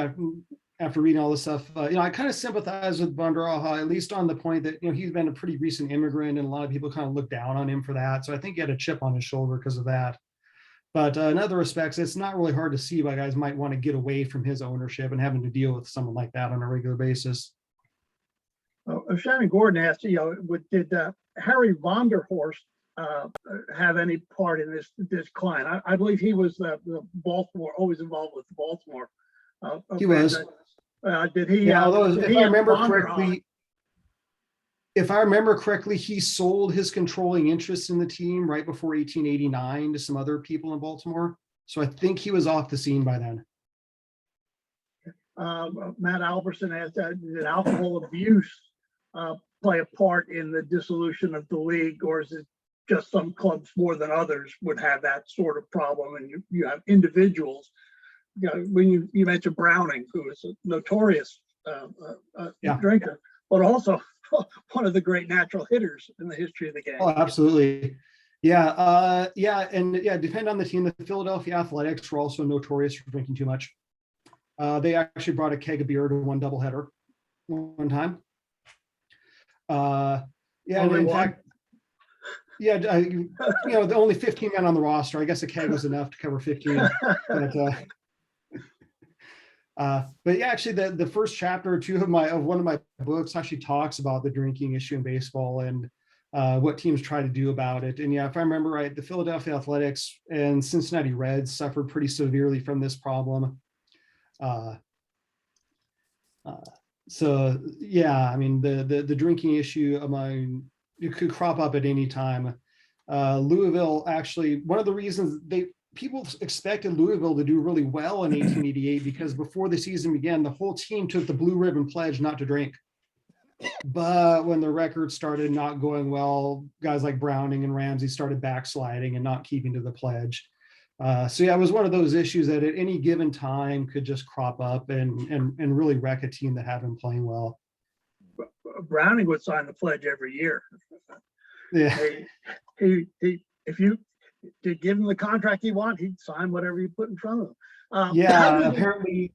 after reading all this stuff, I kind of sympathize with Vonderhaar, at least on the point that, he's been a pretty recent immigrant and a lot of people kind of look down on him for that. So I think he had a chip on his shoulder because of that. But in other respects, it's not really hard to see why guys might want to get away from his ownership and having to deal with someone like that on a regular basis. Shannon Gordon asked, did Harry Vonderhaar have any part in this decline? I believe he was the Baltimore, always involved with Baltimore. He was. Did he? Yeah, although if I remember correctly, he sold his controlling interest in the team right before 1889 to some other people in Baltimore. So I think he was off the scene by then. Matt Alberson asked, did alcohol abuse play a part in the dissolution of the league, or is it just some clubs more than others would have that sort of problem, and you have individuals? When you mentioned Browning, who is a notorious drinker, but also one of the great natural hitters in the history of the game. Oh, absolutely. Yeah. Depending on the team, the Philadelphia Athletics were also notorious for drinking too much. They actually brought a keg of beer to one doubleheader one time. The only 15 men on the roster. I guess a keg was enough to cover 15. But yeah, actually, the first chapter or two of one of my books actually talks about the drinking issue in baseball and what teams try to do about it. And yeah, if I remember right, the Philadelphia Athletics and Cincinnati Reds suffered pretty severely from this problem. So yeah, I mean, the drinking issue it could crop up at any time. Louisville, actually, one of the reasons people expected Louisville to do really well in 1888 because before the season began, the whole team took the blue ribbon pledge not to drink. But when the record started not going well, guys like Browning and Ramsey started backsliding and not keeping to the pledge. So yeah, it was one of those issues that at any given time could just crop up and really wreck a team that had been playing well. Browning would sign the pledge every year. Yeah. He if you to give him the contract he want, he'd sign whatever you put in front of him. Apparently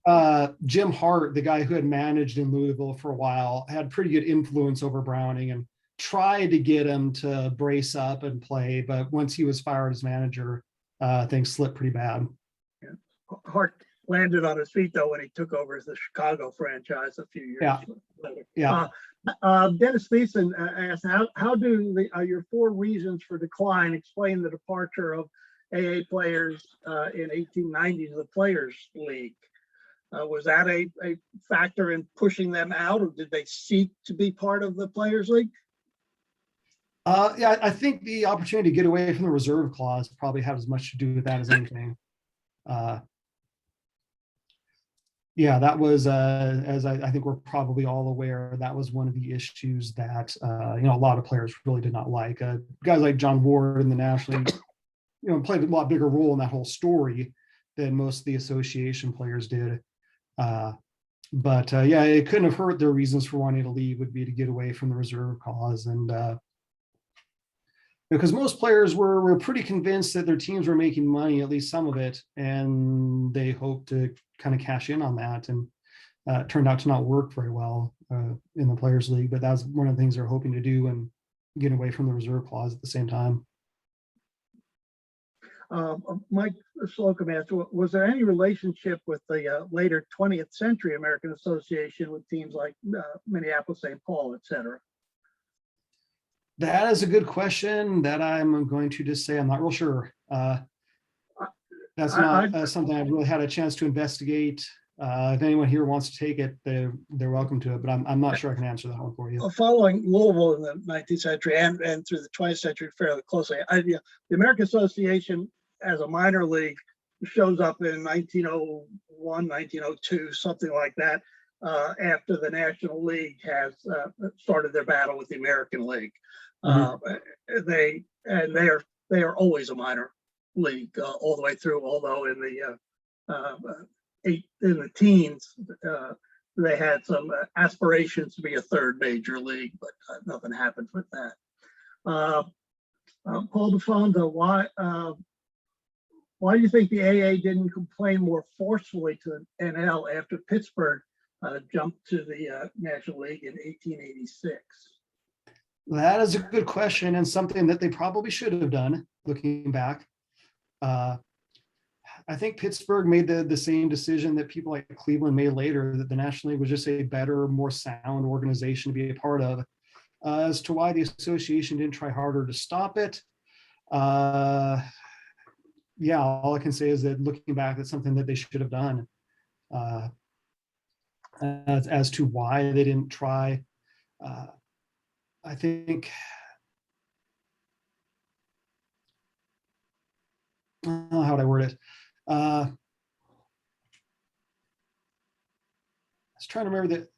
Jim Hart, the guy who had managed in Louisville for a while, had pretty good influence over Browning and tried to get him to brace up and play. But once he was fired as manager, things slipped pretty bad. Yeah. Hart landed on his feet though when he took over the Chicago franchise a few years later. Yeah. Dennis Thiessen asked, how do your 4 reasons for decline explain the departure of AA players in 1890 to the Players League? Was that a factor in pushing them out, or did they seek to be part of the Players League? I think the opportunity to get away from the reserve clause probably had as much to do with that as anything. That was, as I think we're probably all aware, that was one of the issues that, a lot of players really did not like. Guys like John Ward in the National League, played a lot bigger role in that whole story. than most of the association players did. But yeah, it couldn't have hurt. Their reasons for wanting to leave would be to get away from the reserve clause. And because most players were pretty convinced that their teams were making money, at least some of it, and they hoped to kind of cash in on that. And it turned out to not work very well in the Players League, but that's one of the things they're hoping to do and get away from the reserve clause at the same time. Mike Slocum asked, was there any relationship with the later 20th century American Association with teams like Minneapolis, St. Paul, et cetera? That is a good question that I'm going to just say I'm not real sure. That's not something I've really had a chance to investigate. If anyone here wants to take it, they're welcome to it, but I'm not sure I can answer that one for you. Following Louisville in the 19th century and through the 20th century fairly closely, the American Association as a minor league shows up in 1901, 1902, something like that, after the National League has started their battle with the American League. They are always a minor league all the way through, although in the teens, they had some aspirations to be a third major league, but nothing happened with that. Paul DeFonda, why do you think the AA didn't complain more forcefully to the NL after Pittsburgh jumped to the National League in 1886? That is a good question, and something that they probably should have done, looking back. I think Pittsburgh made the same decision that people like Cleveland made later, that the National League was just a better, more sound organization to be a part of. As to why the association didn't try harder to stop it, yeah, all I can say is that looking back, that's something that they should have done. As to why they didn't try, I think, how would I word it? I was trying to remember that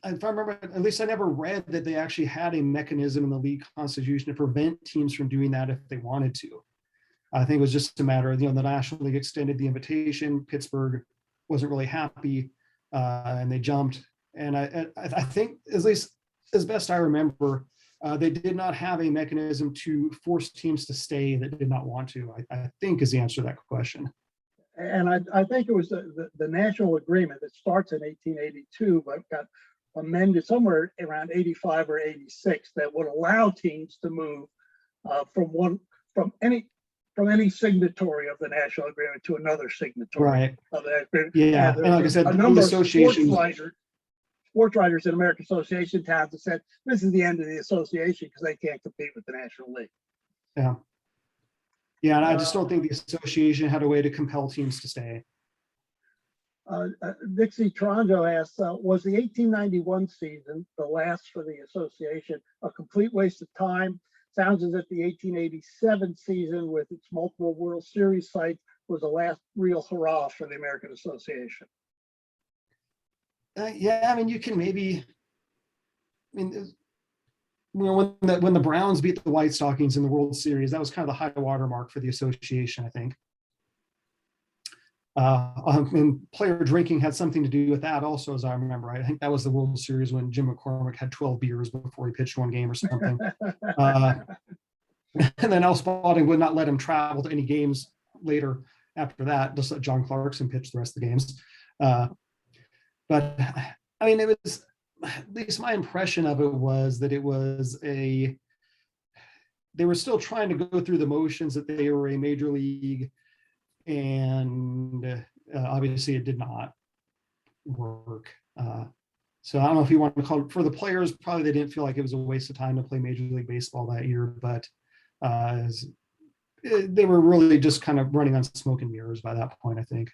if I remember, at least I never read that they actually had a mechanism in the league constitution to prevent teams from doing that if they wanted to. I think it was just a matter of, the National League extended the invitation. Pittsburgh wasn't really happy, and they jumped. And I think, at least as best I remember, they did not have a mechanism to force teams to stay that did not want to, I think is the answer to that question. And I think it was the national agreement that starts in 1882, but got amended somewhere around 85 or 86, that would allow teams to move from any signatory of the national agreement to another signatory of that agreement. Yeah, and like I said, a number of association sports writers in American Association towns have said this is the end of the association because they can't compete with the National League. Yeah. Yeah, and I just don't think the association had a way to compel teams to stay. Dixie Toronto asks, was the 1891 season, the last for the association, a complete waste of time? Sounds as if the 1887 season with its multiple World Series sites was the last real hurrah for the American Association. Yeah, I mean, you can maybe, when the Browns beat the White Stockings in the World Series, that was kind of the high water mark for the association, I think. And player drinking had something to do with that also, as I remember. I think that was the World Series when Jim McCormick had 12 beers before he pitched one game or something. And then Al Spalding would not let him travel to any games later after that, just let John Clarkson pitch the rest of the games. But I mean, it was, at least my impression of it was that it was they were still trying to go through the motions that they were a major league, and obviously it did not work. So I don't know if you want to call it, for the players, probably they didn't feel like it was a waste of time to play Major League Baseball that year, but they were really just kind of running on smoke and mirrors by that point, I think.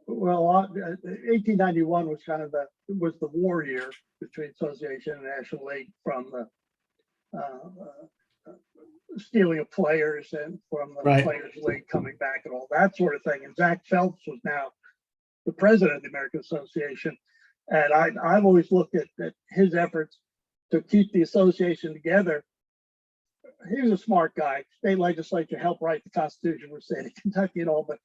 Well, 1891 was kind of the war year between Association and National League, from the stealing of players and from the Players League coming back and all that sort of thing. And Zach Phelps was now the president of the American Association. And I've always looked at his efforts to keep the association together he was a smart guy. State legislature helped write the Constitution for the state of Kentucky and all, but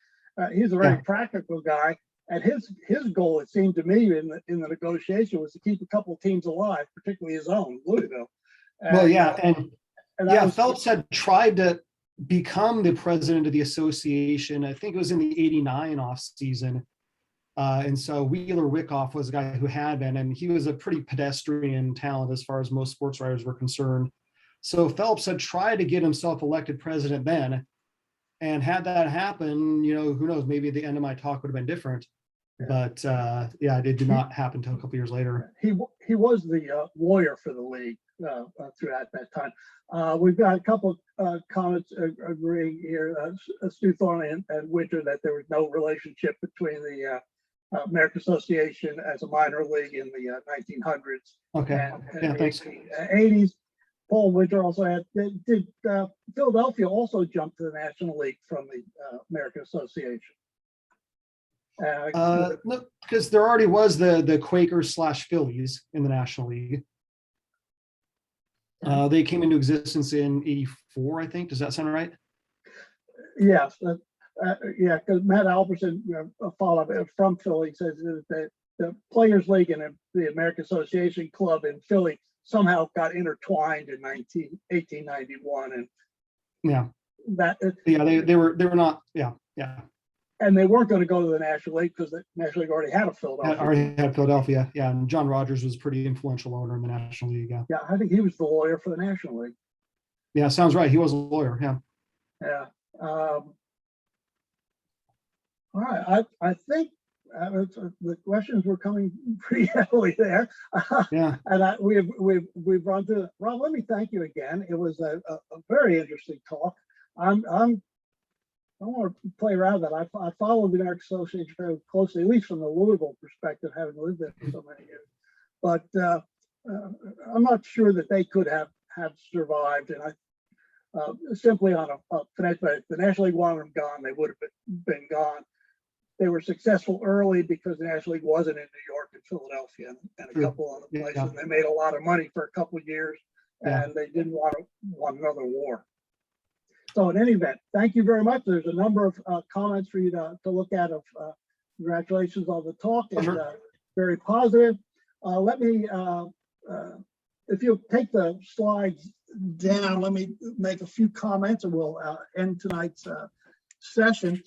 he's a very practical guy. And his goal, it seemed to me, in the negotiation, was to keep a couple of teams alive, particularly his own, Louisville. And, well, yeah, and Phelps had tried to become the president of the association. I think it was in the '89 off season. And so Wheeler Wyckoff was a guy who had been, and he was a pretty pedestrian talent as far as most sports writers were concerned. So Phelps had tried to get himself elected president then. And had that happen, who knows, maybe the end of my talk would have been different. Yeah. But it did not happen until a couple years later. He was the lawyer for the league throughout that time. We've got a couple of comments agreeing here. Stu Thornley and Winter, that there was no relationship between the American Association as a minor league in the 1900s. Okay. And thanks. 80s. Paul Winter also had. Did Philadelphia also jump to the National League from the American Association? No, because there already was the Quakers / Phillies in the National League. They came into existence in '84, I think. Does that sound right? Yes. Because Matt Albertson, followed from Philly, says that the Players League and the American Association Club in Philly somehow got intertwined in 1891, and they were not. And they weren't going to go to the National League because the National League already had a Philadelphia. And John Rogers was a pretty influential owner in the National League. Yeah, I think he was the lawyer for the National League. Yeah, sounds right. He was a lawyer. Yeah. All right. I think the questions were coming pretty heavily there. And we've run through. Rob, let me thank you again. It was a very interesting talk. I want to play around that. I follow the American Association very closely, at least from the Louisville perspective, having lived there for so many years. But I'm not sure that they could have survived. And simply on a financial, if the National League wanted them gone, they would have been gone. They were successful early because the National League wasn't in New York and Philadelphia and a couple other places. Yeah. They made a lot of money for a couple of years, and they didn't want another war. So in any event, thank you very much. There's a number of comments for you to look at of congratulations on the talk, and very positive. Let me, if you'll take the slides down, let me make a few comments and we'll end tonight's session.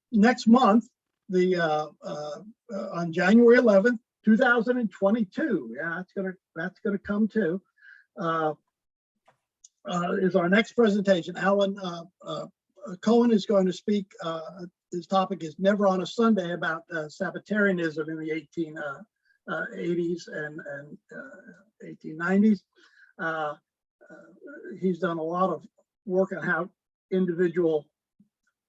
Next month, on January 11th, 2022, that's gonna come too, is our next presentation. Alan Cohen is going to speak. His topic is Never on a Sunday, about Sabbatarianism in the 1880s and 1890s. He's done a lot of work on how individual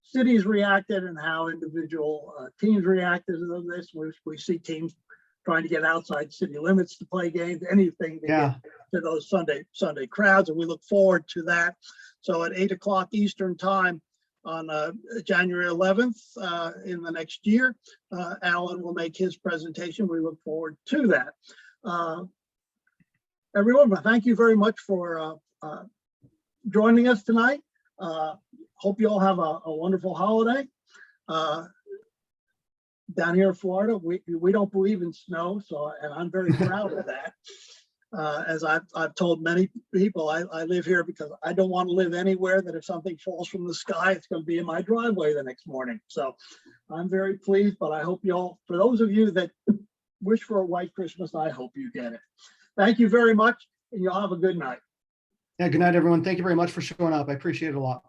cities reacted and how individual teams reacted to this. We see teams trying to get outside city limits to play games, anything to get to those Sunday crowds, and we look forward to that. So at 8 o'clock Eastern time on January 11th in the next year, Alan will make his presentation. We look forward to that. Everyone, thank you very much for joining us tonight. Hope you all have a wonderful holiday. Down here in Florida, we don't believe in snow, and I'm very proud of that. As I've told many people, I live here because I don't want to live anywhere that if something falls from the sky, it's going to be in my driveway the next morning. So I'm very pleased, but I hope you all, for those of you that wish for a white Christmas, I hope you get it. Thank you very much, and y'all have a good night. Yeah, good night, everyone. Thank you very much for showing up. I appreciate it a lot.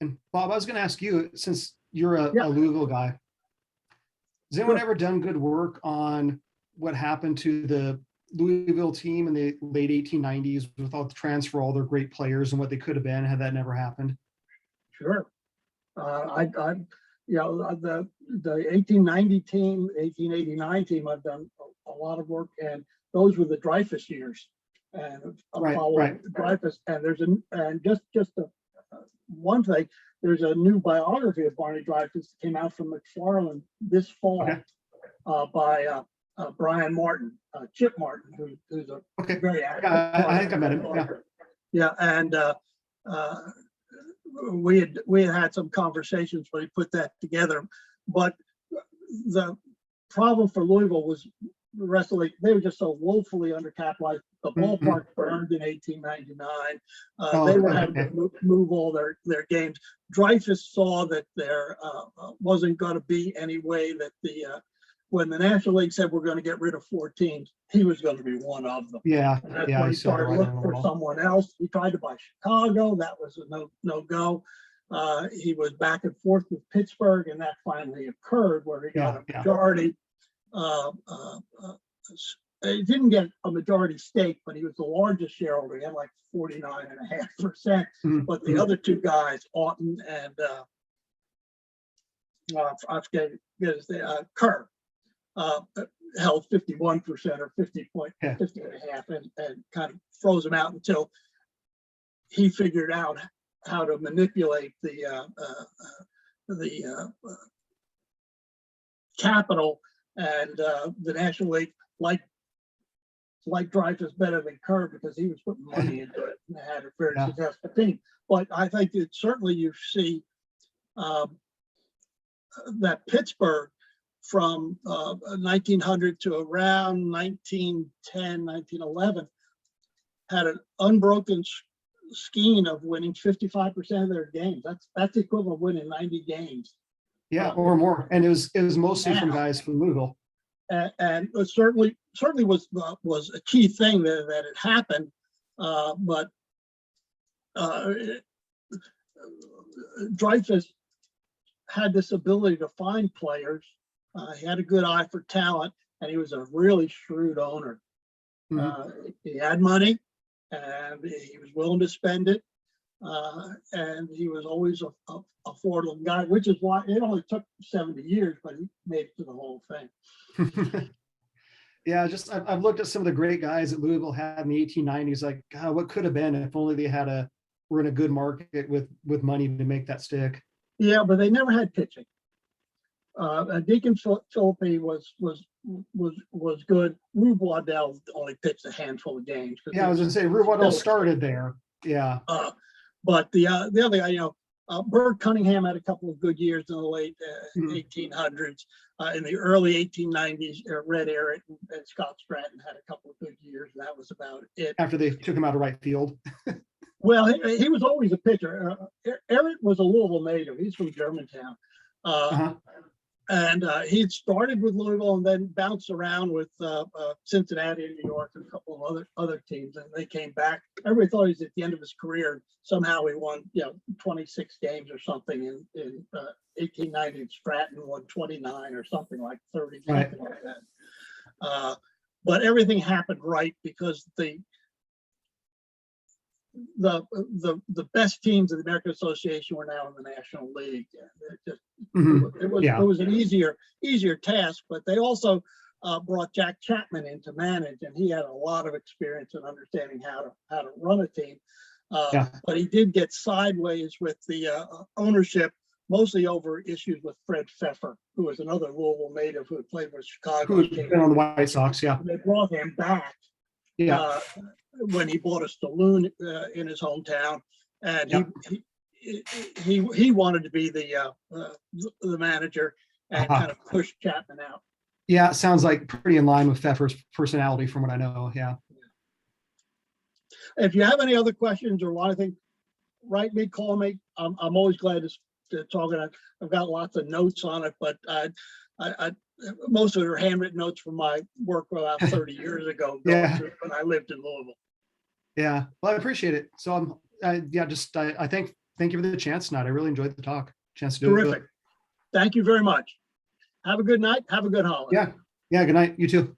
And Bob, I was going to ask you, since you're a Louisville guy, has anyone ever done good work on what happened to the Louisville team in the late 1890s without the transfer, all their great players and what they could have been had that never happened? Sure. The 1890 team, 1889 team, I've done a lot of work, and those were the Dreyfus years. And I'm following Dreyfus, and just one thing, there's a new biography of Barney Dreyfus that came out from McFarland this fall by Brian Martin, Chip Martin, who's a Okay. very active. Yeah, I think I met him. Yeah. Yeah, and we had some conversations when he put that together. But the problem for Louisville was the rest of the league. They were just so woefully undercapitalized. The ballpark burned in 1899. They were having to move all their games. Dreyfus saw that there wasn't going to be any way that when the National League said we're going to get rid of 4 teams, he was going to be one of them. Yeah, and that's when he started looking for someone else. He tried to buy Chicago. That was a no go. He was back and forth with Pittsburgh, and that finally occurred where he got a majority. He didn't get a majority stake, but he was the largest shareholder. He had like 49.5%. But the other 2 guys, Oughton and I forget his name, Kerr, held 51% or 50.5, and kind of froze him out until he figured out how to manipulate the capital, and the National League like Dreyfus better than Kerr because he was putting money into it and had a very successful team. But I think that certainly you see that Pittsburgh from 1900 to around 1910, 1911 had an unbroken scheme of winning 55% of their games. That's the equivalent of winning 90 games. Yeah, or more. And it was mostly from guys from Louisville. And it certainly was a key thing that it happened. But Dreyfus had this ability to find players. He had a good eye for talent, and he was a really shrewd owner. He had money, and he was willing to spend it. And he was always a forward-looking guy, which is why it only took 70 years, but he made it to the whole thing. Yeah, just I've looked at some of the great guys that Louisville had in the 1890s. Like, God, what could have been if only they were in a good market with money to make that stick. Yeah, but they never had pitching. Deacon Philippi was good. Rube Waddell only pitched a handful of games. Yeah, I was going to say Rube Waddell started there. Yeah. But the other guy, Bert Cunningham had a couple of good years in the late 1800s. In the early 1890s, Red Ehret and Scott Stratton had a couple of good years. And that was about it. After they took him out of right field. Well, he was always a pitcher. Ehret was a Louisville native. He's from Germantown. And he'd started with Louisville and then bounced around with Cincinnati and New York and a couple of other teams. And they came back. Everybody thought he was at the end of his career. Somehow he won, 26 games or something in 1890. And Stratton won 29 or something like 30, something like that. But everything happened right because the best teams of the American Association were now in the National League. It was an easier task, but they also brought Jack Chapman in to manage, and he had a lot of experience in understanding how to run a team. But he did get sideways with the ownership, mostly over issues with Fred Pfeffer, who was another Louisville native who had played with Chicago. Who had been on the White Sox, yeah. They brought him back. When he bought a saloon in his hometown, and he wanted to be the manager and kind of push Chapman out. Yeah, it sounds like pretty in line with Pfeffer's personality from what I know. Yeah. If you have any other questions or want anything, write me, call me. I'm always glad to talk. I've got lots of notes on it, but I most of it are handwritten notes from my work about 30 years ago when I lived in Louisville. Yeah, well, I appreciate it. So I thank you for the chance tonight. I really enjoyed the talk. Chance to do Terrific. Thank you very much. Have a good night. Have a good holiday. Yeah. Good night. You too.